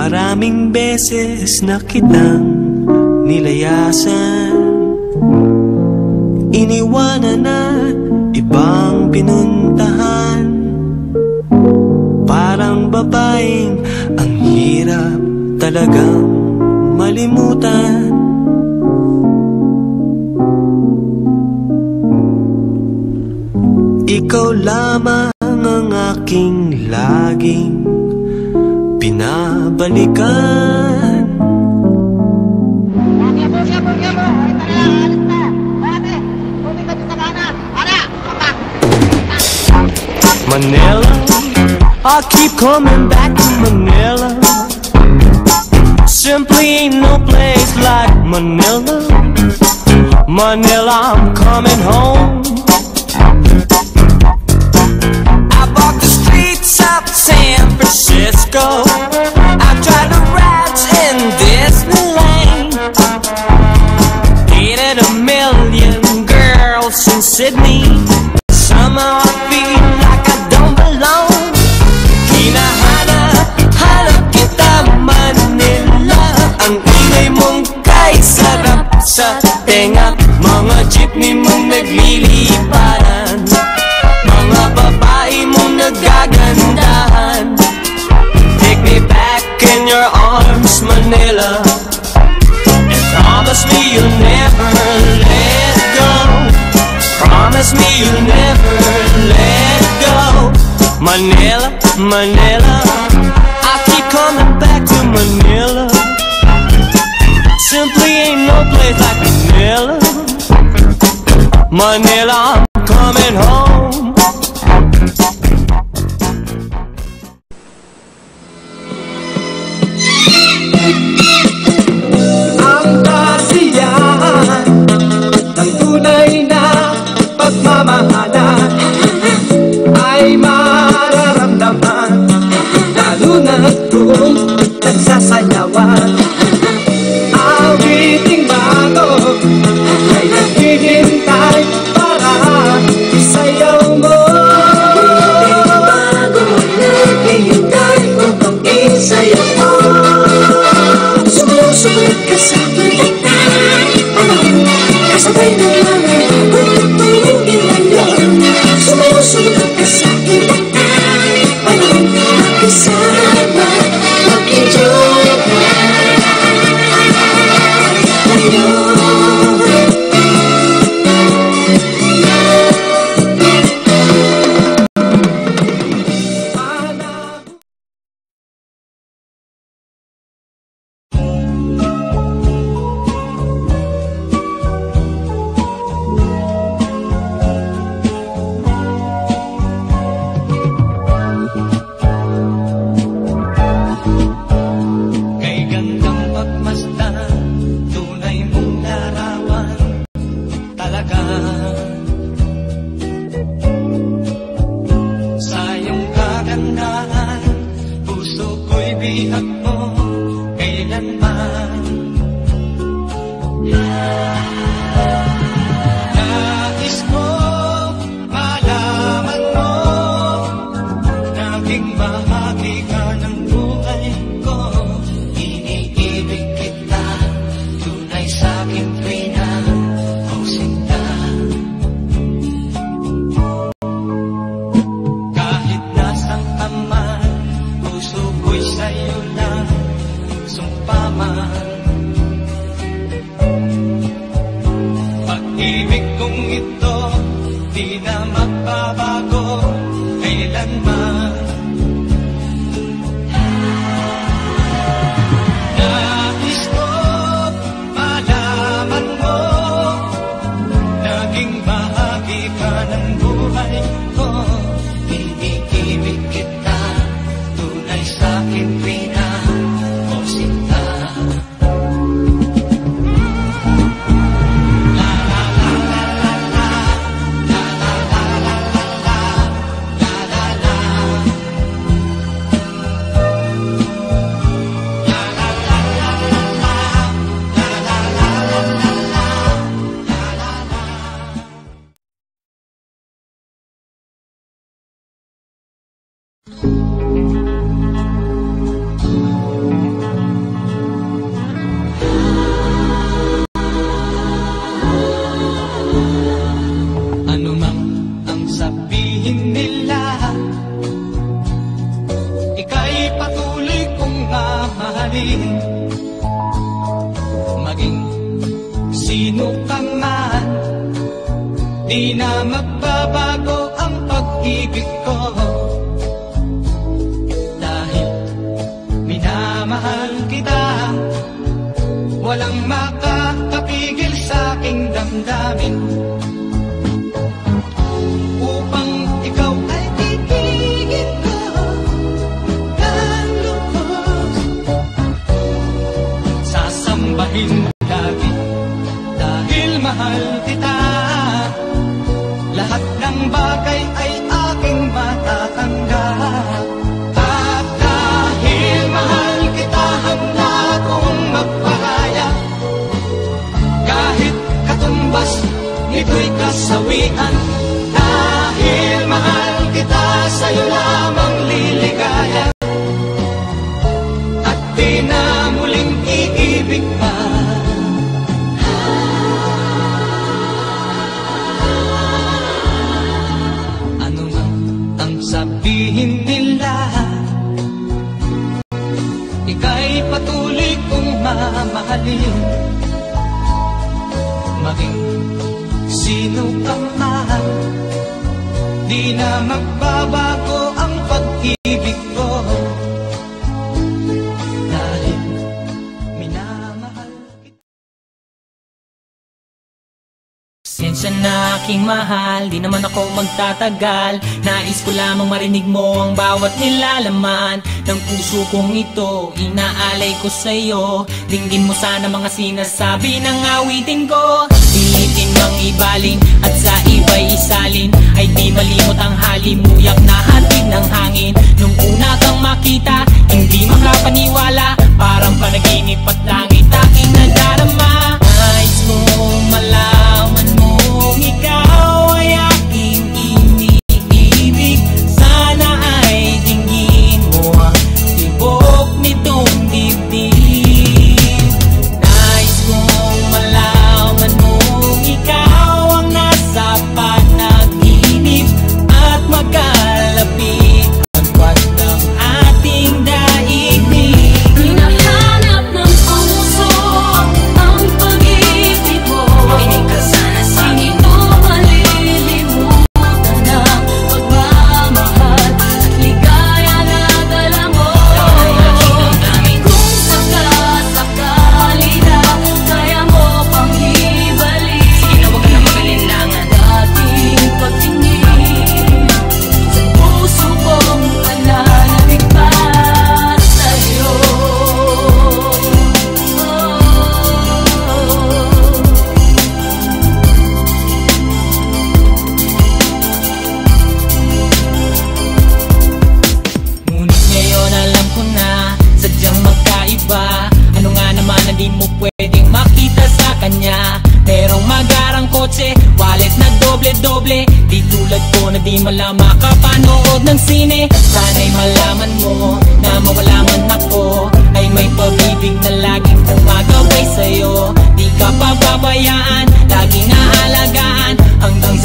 Maraming beses na kitang nilayasan, iniwanan at ibang pinuntahan. Parang babaeng ang hirap talagang malimutan. Ikaw lamang ang aking laging pinabalikan. Manila, I keep coming back to Manila. Simply ain't no place like Manila. Manila, I'm coming home. I walk the streets of San Francisco. I tried the rides in Disneyland. Dated a million girls in Sydney. Somehow I feel like I don't belong. Hinahanap kita Manila. Ang ingay mong kay sarap sa tenga. Mga jeepney mong nagliliparan, mga babae mong nagagandahan. Take me back in your arms, Manila, and promise me you'll never let go. Promise me you'll never let go. Manila, Manila, I keep coming back to Manila. Simply ain't no place like Manila. Manila, I'm coming home. Ang kasiyahan ng tunay na pagmamahalan ay mararamdaman, lalo na kung nagsasayawan. Awiting bago ay naghihintay para isayaw mo. Awiting bago ay naghihintay upang isayaw mo. Sumusunod ka sa aking panahon, kasabay ng mga pagtutulong ilayon. Sumusunod ka sa aking panahon, makisama, mag-enjoy ka. mahalin. Maging sino ka man, di na magbabago ang pag-ibig ko. Dahil minamahal kita, walang makakapigil sa aking damdamin. Upang ikaw ay ibigin ko ng lubos, sasambahin lagi dahil mahal kita. Lahat ng bagay ay aking matatanggap. At dahil mahal kita, handa kong magpahayag. Kahit katumbas, ito'y kasawian. Dahil mahal kita, sa'yo lamang liligaya. At di na muling iibig pa. Ano man ang sabihin nila, ika'y patuloy kong mamahalin. Maging sino ka man, di na magbabago ang pag-ibig ko. Dahil minamahal kita. Sensya na aking mahal, di naman ako magtatagal. Nais ko lamang marinig mo ang bawat nilalaman ng puso kong ito, inaalay ko sa'yo. Dinggin mo sana mga sinasabi ng awitin ko. Pilitin mang ibalin at sa iba'y isalin, ay di malimot ang halimuyak na hatid ng hangin. Nung una kang makita, hindi makapaniwala, parang panaginip at langit aking nadarama. Nais kong malaman mong ikaw ay aking iniibig. Sana ay dinggin mo ang tibok nitong dibdib. Nais kong malaman mong ikaw ang nasa panaginip at magkalapit agwat ng ating daigdig. Hinahanap ng puso ang pag-ibig mo. Makinig ka sana sa akin. Ito malilimutan ng pagmamahal at ligaya na dala mo. Kung sakasakali na kaya mo pang ibalik, sige na, huwag ka na mag-alinlangan. Dating pagtingin sa puso kong nananabik pa sa'yo. Ngunit ngayon alam ko na sadyang magkaiba. Ano nga naman na di mo pwedeng makita sa kanya? Merong magarang kotse, wallet na doble-doble, di tulad ko na di malama kapanood ng sine. Sana'y malaman mo na mawala man ako, ay may pag-ibig na laging gumagabay sa'yo. Di ka pababayaan, laging aalagaan, hanggang